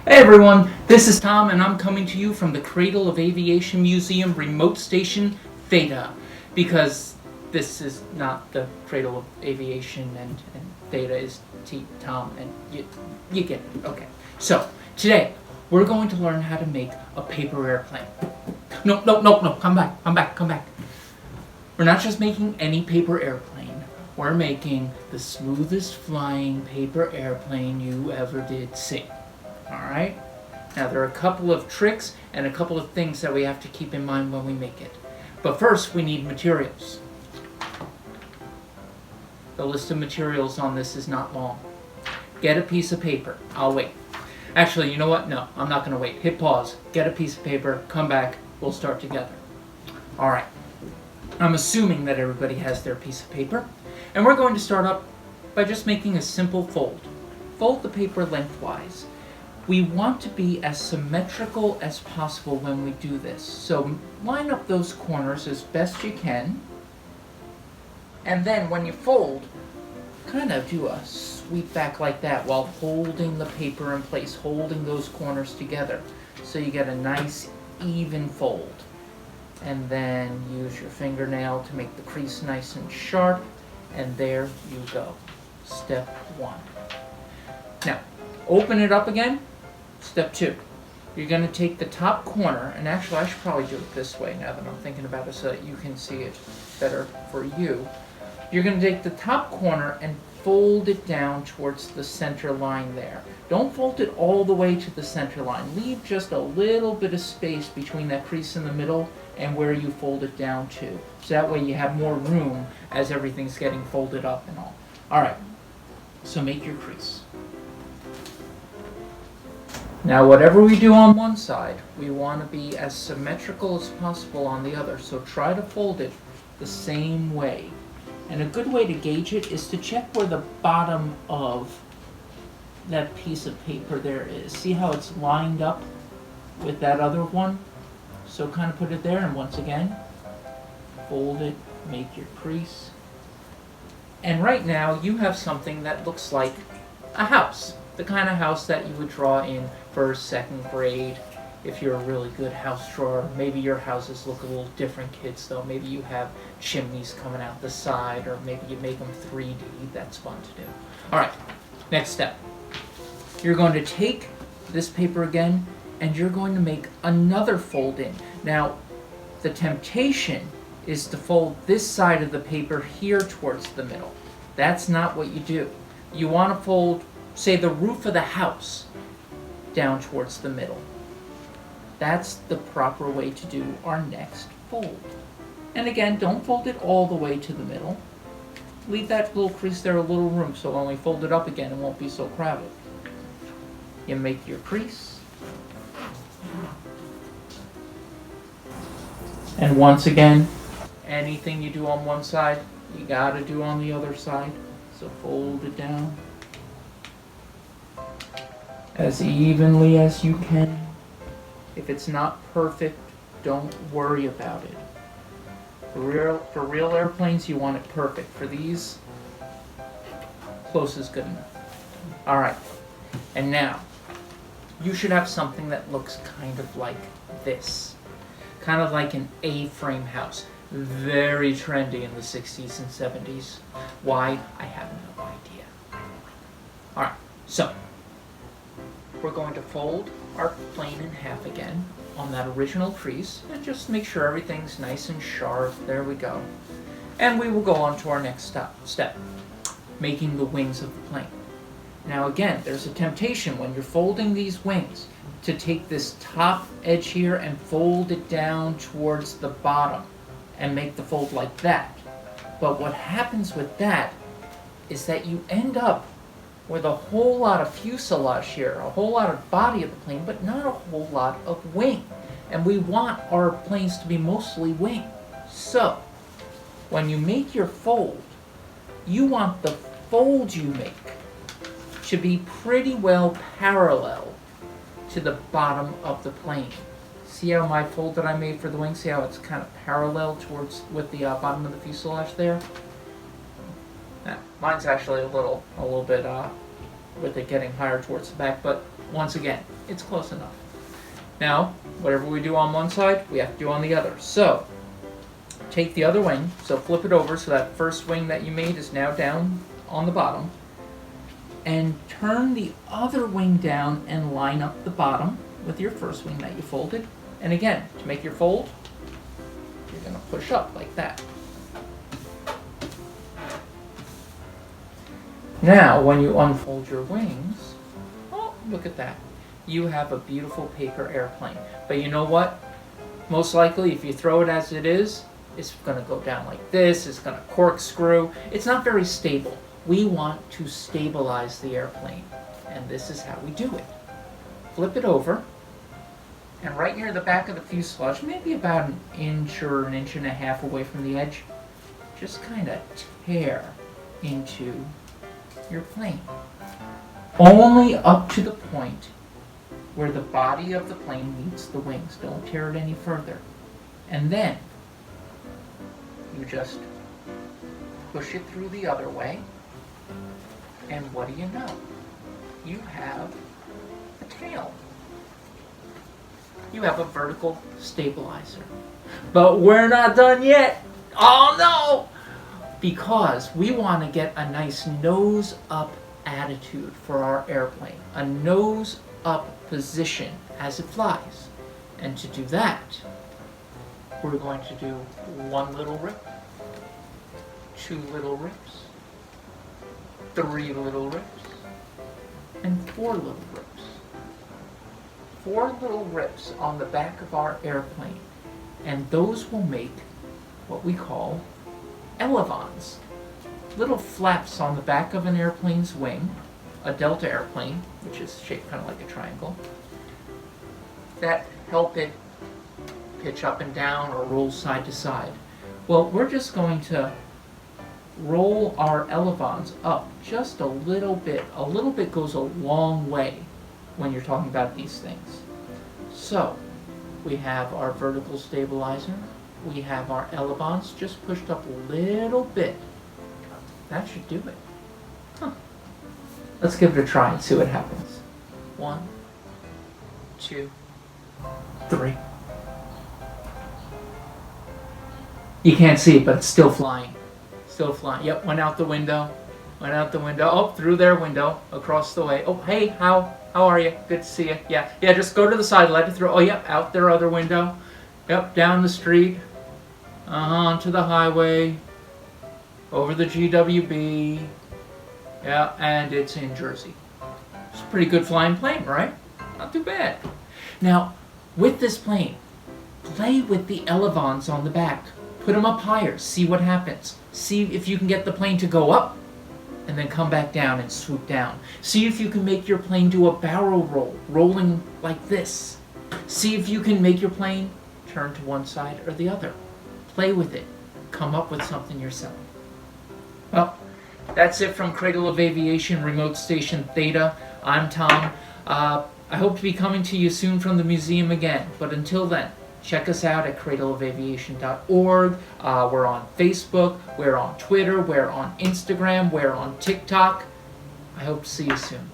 Hey everyone, this is Tom and I'm coming to you from the Cradle of Aviation Museum remote station Theta, because this is not the Cradle of Aviation and Theta is Tom and you get it. Okay, so today we're going to learn how to make a paper airplane. No, come back. We're not just making any paper airplane, we're making the smoothest flying paper airplane you ever did see. Alright? Now there are a couple of tricks and a couple of things that we have to keep in mind when we make it. But first we need materials. The list of materials on this is not long. Get a piece of paper. I'll wait. Actually, you know what? No, I'm not going to wait. Hit pause. Get a piece of paper. Come back. We'll start together. Alright. I'm assuming that everybody has their piece of paper. And we're going to start up by just making a simple fold. Fold the paper lengthwise. We want to be as symmetrical as possible when we do this. So line up those corners as best you can. And then when you fold, kind of do a sweep back like that while holding the paper in place, holding those corners together. So you get a nice even fold. And then use your fingernail to make the crease nice and sharp. And there you go. Step one. Now, open it up again. Step two. You're going to take the top corner, and actually I should probably do it this way now that I'm thinking about it so that you can see it better for you. You're going to take the top corner and fold it down towards the center line there. Don't fold it all the way to the center line. Leave just a little bit of space between that crease in the middle and where you fold it down to. So that way you have more room as everything's getting folded up and all. Alright, so make your crease. Now whatever we do on one side, we want to be as symmetrical as possible on the other. So try to fold it the same way. And a good way to gauge it is to check where the bottom of that piece of paper there is. See how it's lined up with that other one? So kind of put it there, and once again, fold it, make your crease. And right now you have something that looks like a house. The kind of house that you would draw in first, second grade if you're a really good house drawer. Maybe your houses look a little different, kids, though. Maybe you have chimneys coming out the side, or maybe you make them 3D. That's fun to do. Alright, next step. You're going to take this paper again, and you're going to make another fold in. Now, the temptation is to fold this side of the paper here towards the middle. That's not what you do. You want to fold, say, the roof of the house down towards the middle. That's the proper way to do our next fold. And again, don't fold it all the way to the middle. Leave that little crease there a little room so when we fold it up again it won't be so crowded. You make your crease. And once again, anything you do on one side, you gotta do on the other side. So fold it down as evenly as you can. If it's not perfect, don't worry about it. For real airplanes, you want it perfect. For these, close is good enough. Alright, and now, you should have something that looks kind of like this. Kind of like an A-frame house. Very trendy in the 60s and 70s. Why? I have no idea. Alright, so we're going to fold our plane in half again on that original crease and just make sure everything's nice and sharp. There we go. And we will go on to our next step, making the wings of the plane. Now again, there's a temptation when you're folding these wings to take this top edge here and fold it down towards the bottom and make the fold like that. But what happens with that is that you end up with a whole lot of fuselage here, a whole lot of body of the plane, but not a whole lot of wing. And we want our planes to be mostly wing. So, when you make your fold, you want the fold you make to be pretty well parallel to the bottom of the plane. See how my fold that I made for the wing, see how it's kind of parallel towards with the bottom of the fuselage there? Mine's actually a little bit with it getting higher towards the back, but once again, it's close enough. Now, whatever we do on one side, we have to do on the other. So, take the other wing, so flip it over so that first wing that you made is now down on the bottom, and turn the other wing down and line up the bottom with your first wing that you folded. And again, to make your fold, you're going to push up like that. Now, when you unfold your wings, oh, look at that. You have a beautiful paper airplane. But you know what? Most likely, if you throw it as it is, it's going to go down like this. It's going to corkscrew. It's not very stable. We want to stabilize the airplane. And this is how we do it. Flip it over. And right near the back of the fuselage, maybe about an inch or an inch and a half away from the edge, just kind of tear into your plane. Only up to the point where the body of the plane meets the wings. Don't tear it any further. And then you just push it through the other way. And what do you know? You have a tail. You have a vertical stabilizer. But we're not done yet. Oh no! Because we want to get a nice nose up attitude for our airplane. A nose up position as it flies. And to do that, we're going to do one little rip, two little rips, three little rips, and four little rips. Four little rips on the back of our airplane. And those will make what we call elevons. Little flaps on the back of an airplane's wing, a delta airplane, which is shaped kind of like a triangle, that help it pitch up and down or roll side to side. Well, we're just going to roll our elevons up just a little bit. A little bit goes a long way when you're talking about these things. So, we have our vertical stabilizer, we have our elevons just pushed up a little bit. That should do it. Huh. Let's give it a try and see what happens. 1, 2, 3. You can't see it, but it's still flying. Still flying. Yep, went out the window. Went out the window. Oh, through their window. Across the way. Oh, hey, how are you? Good to see you. Yeah, just go to the side. Let it through. Oh, yep, out their other window. Yep, down the street. Onto the highway. Over the GWB. Yeah, and it's in Jersey. It's a pretty good flying plane, right? Not too bad. Now, with this plane, play with the elevons on the back. Put them up higher. See what happens. See if you can get the plane to go up and then come back down and swoop down. See if you can make your plane do a barrel roll, rolling like this. See if you can make your plane turn to one side or the other. Play with it. Come up with something yourself. Well, that's it from Cradle of Aviation Remote Station Theta. I'm Tom. I hope to be coming to you soon from the museum again. But until then, check us out at cradleofaviation.org. We're on Facebook, we're on Twitter, we're on Instagram, we're on TikTok. I hope to see you soon.